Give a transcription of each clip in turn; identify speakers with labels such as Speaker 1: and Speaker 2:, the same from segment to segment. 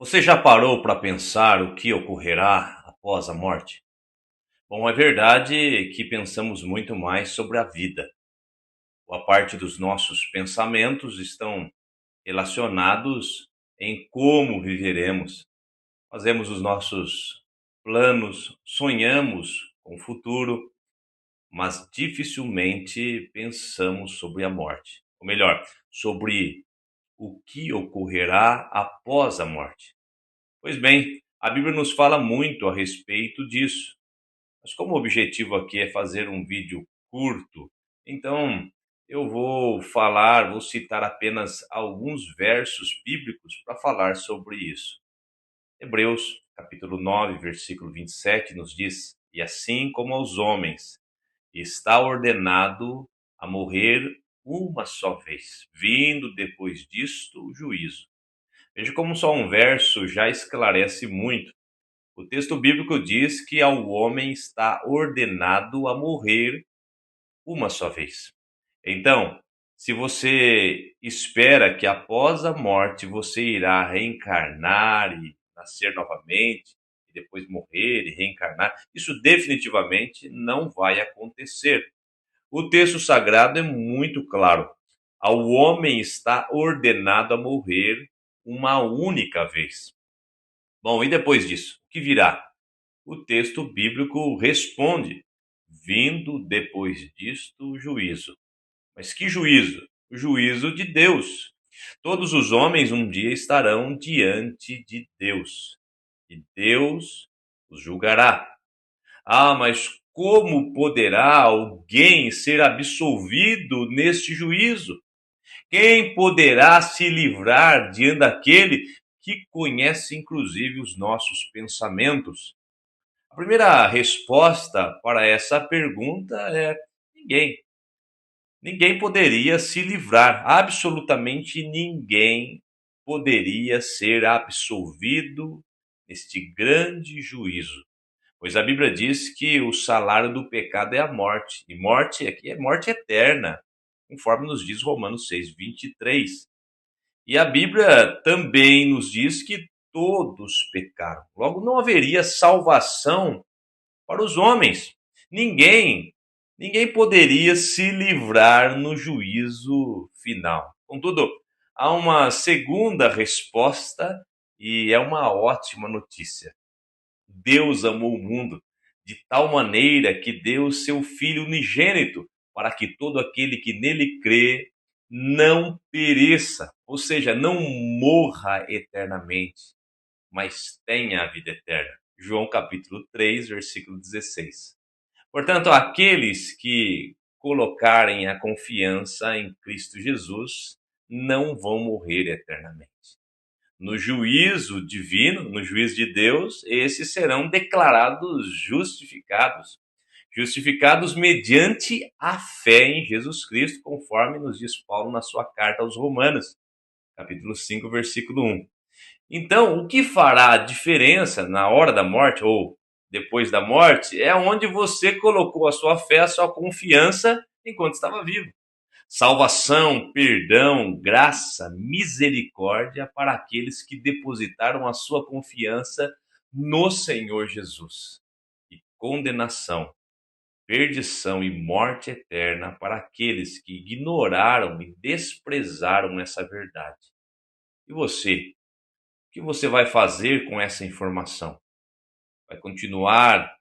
Speaker 1: Você já parou para pensar o que ocorrerá após a morte? Bom, é verdade que pensamos muito mais sobre a vida. Boa parte dos nossos pensamentos estão relacionados em como viveremos. Fazemos os nossos planos, sonhamos com o futuro, mas dificilmente pensamos sobre a morte. Ou melhor, sobre o que ocorrerá após a morte. Pois bem, a Bíblia nos fala muito a respeito disso. Mas como o objetivo aqui é fazer um vídeo curto, então eu vou citar apenas alguns versos bíblicos para falar sobre isso. Hebreus, capítulo 9, versículo 27 nos diz: "E assim como aos homens está ordenado a morrer uma só vez, vindo depois disto o juízo." Veja como só um verso já esclarece muito. O texto bíblico diz que ao homem está ordenado a morrer uma só vez. Então, se você espera que após a morte você irá reencarnar e nascer novamente, e depois morrer e reencarnar, isso definitivamente não vai acontecer. O texto sagrado é muito claro. Ao homem está ordenado a morrer uma única vez. Bom, e depois disso, o que virá? O texto bíblico responde: vindo depois disto o juízo. Mas que juízo? O juízo de Deus. Todos os homens um dia estarão diante de Deus, e Deus os julgará. Ah, mas como poderá alguém ser absolvido neste juízo? Quem poderá se livrar diante daquele que conhece inclusive os nossos pensamentos? A primeira resposta para essa pergunta é: ninguém. Ninguém poderia se livrar, absolutamente ninguém poderia ser absolvido neste grande juízo. Pois a Bíblia diz que o salário do pecado é a morte, e morte aqui é morte eterna, conforme nos diz Romanos 6:23. E a Bíblia também nos diz que todos pecaram. Logo, não haveria salvação para os homens. Ninguém, ninguém poderia se livrar no juízo final. Contudo, há uma segunda resposta e é uma ótima notícia. Deus amou o mundo de tal maneira que deu seu Filho unigênito para que todo aquele que nele crê não pereça, ou seja, não morra eternamente, mas tenha a vida eterna. João capítulo 3, versículo 16. Portanto, aqueles que colocarem a confiança em Cristo Jesus não vão morrer eternamente. No juízo divino, no juízo de Deus, esses serão declarados justificados. Justificados mediante a fé em Jesus Cristo, conforme nos diz Paulo na sua carta aos Romanos, capítulo 5, versículo 1. Então, o que fará a diferença na hora da morte ou depois da morte é onde você colocou a sua fé, a sua confiança enquanto estava vivo. Salvação, perdão, graça, misericórdia para aqueles que depositaram a sua confiança no Senhor Jesus. E condenação, perdição e morte eterna para aqueles que ignoraram e desprezaram essa verdade. E você? O que você vai fazer com essa informação? Vai continuar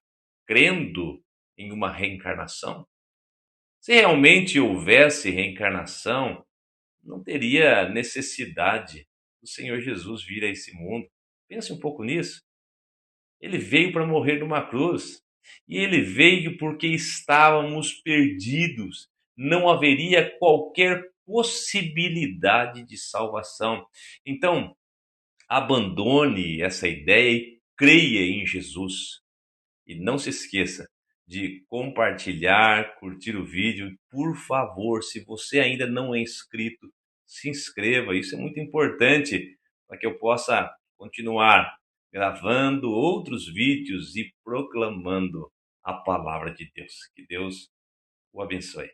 Speaker 1: crendo em uma reencarnação? Se realmente houvesse reencarnação, não teria necessidade do Senhor Jesus vir a esse mundo. Pense um pouco nisso. Ele veio para morrer numa cruz. E ele veio porque estávamos perdidos. Não haveria qualquer possibilidade de salvação. Então, abandone essa ideia e creia em Jesus. E não se esqueça de compartilhar, curtir o vídeo. Por favor, se você ainda não é inscrito, se inscreva. Isso é muito importante para que eu possa continuar gravando outros vídeos e proclamando a palavra de Deus. Que Deus o abençoe.